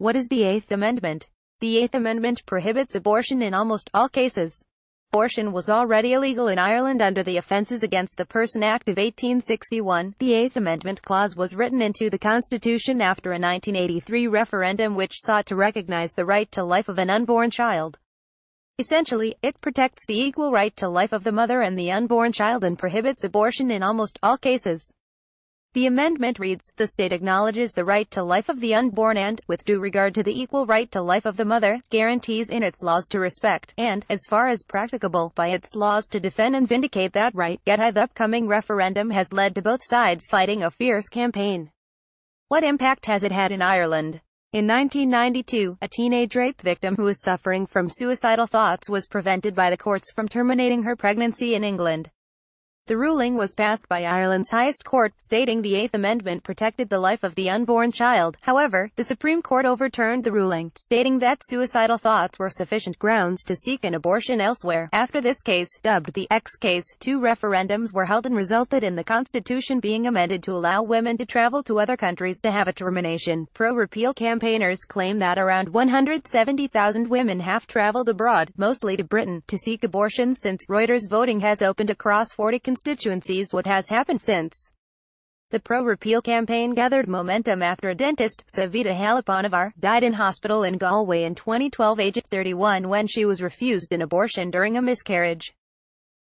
What is the Eighth Amendment? The Eighth Amendment prohibits abortion in almost all cases. Abortion was already illegal in Ireland under the Offences Against the Person Act of 1861. The Eighth Amendment clause was written into the Constitution after a 1983 referendum which sought to recognize the right to life of an unborn child. Essentially, it protects the equal right to life of the mother and the unborn child and prohibits abortion in almost all cases. The amendment reads, "The state acknowledges the right to life of the unborn and, with due regard to the equal right to life of the mother, guarantees in its laws to respect, and, as far as practicable, by its laws to defend and vindicate that right." Yet the upcoming referendum has led to both sides fighting a fierce campaign. What impact has it had in Ireland? In 1992, a teenage rape victim who was suffering from suicidal thoughts was prevented by the courts from terminating her pregnancy in England. The ruling was passed by Ireland's highest court, stating the Eighth Amendment protected the life of the unborn child. However, the Supreme Court overturned the ruling, stating that suicidal thoughts were sufficient grounds to seek an abortion elsewhere. After this case, dubbed the X case, two referendums were held and resulted in the Constitution being amended to allow women to travel to other countries to have a termination. Pro-repeal campaigners claim that around 170,000 women have traveled abroad, mostly to Britain, to seek abortions since Reuters voting has opened across 40 constituencies. What has happened since the pro-repeal campaign gathered momentum after a dentist, Savita Halappanavar, died in hospital in Galway in 2012 aged 31 when she was refused an abortion during a miscarriage.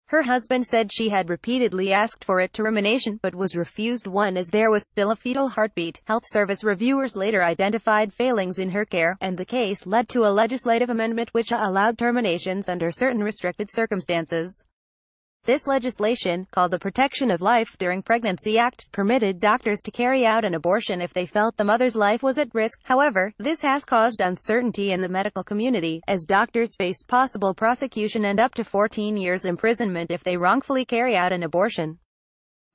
Her husband said she had repeatedly asked for a termination, but was refused one as there was still a fetal heartbeat. Health service reviewers later identified failings in her care, and the case led to a legislative amendment which allowed terminations under certain restricted circumstances. This legislation, called the Protection of Life During Pregnancy Act, permitted doctors to carry out an abortion if they felt the mother's life was at risk. However, this has caused uncertainty in the medical community, as doctors face possible prosecution and up to 14 years imprisonment if they wrongfully carry out an abortion.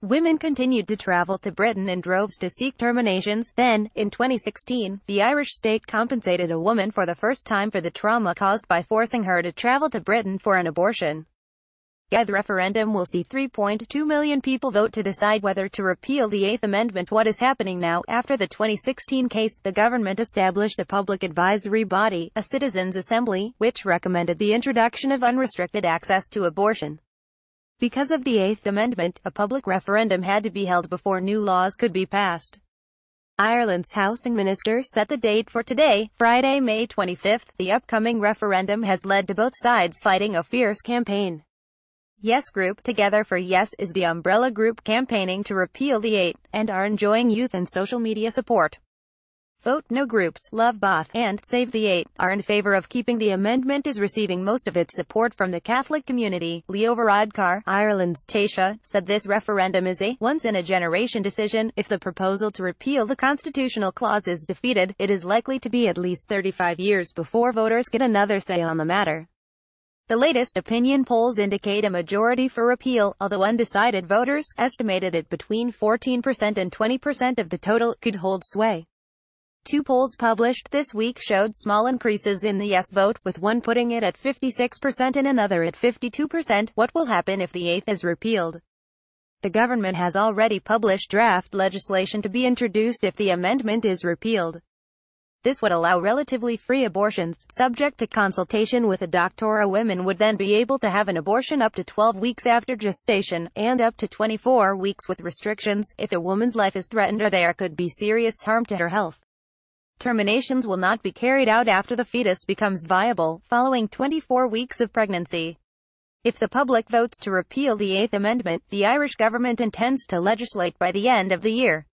Women continued to travel to Britain in droves to seek terminations. Then, in 2016, the Irish state compensated a woman for the first time for the trauma caused by forcing her to travel to Britain for an abortion. The referendum will see 3.2 million people vote to decide whether to repeal the Eighth Amendment. What is happening now? After the 2016 case, the government established a public advisory body, a citizens' assembly, which recommended the introduction of unrestricted access to abortion. Because of the Eighth Amendment, a public referendum had to be held before new laws could be passed. Ireland's housing minister set the date for today, Friday, May 25. The upcoming referendum has led to both sides fighting a fierce campaign. Yes Group, Together for Yes, is the umbrella group campaigning to repeal the Eighth, and are enjoying youth and social media support. Vote No groups, Love Both, and Save the Eighth, are in favor of keeping the amendment is receiving most of its support from the Catholic community. Leo Varadkar, Ireland's Taoiseach, said this referendum is a once-in-a-generation decision. If the proposal to repeal the constitutional clause is defeated, it is likely to be at least 35 years before voters get another say on the matter. The latest opinion polls indicate a majority for repeal, although undecided voters, estimated at between 14% and 20% of the total, could hold sway. Two polls published this week showed small increases in the yes vote, with one putting it at 56% and another at 52%. What will happen if the Eighth is repealed? The government has already published draft legislation to be introduced if the amendment is repealed. This would allow relatively free abortions, subject to consultation with a doctor. Women would then be able to have an abortion up to 12 weeks after gestation, and up to 24 weeks with restrictions, if a woman's life is threatened or there could be serious harm to her health. Terminations will not be carried out after the fetus becomes viable, following 24 weeks of pregnancy. If the public votes to repeal the Eighth Amendment, the Irish government intends to legislate by the end of the year.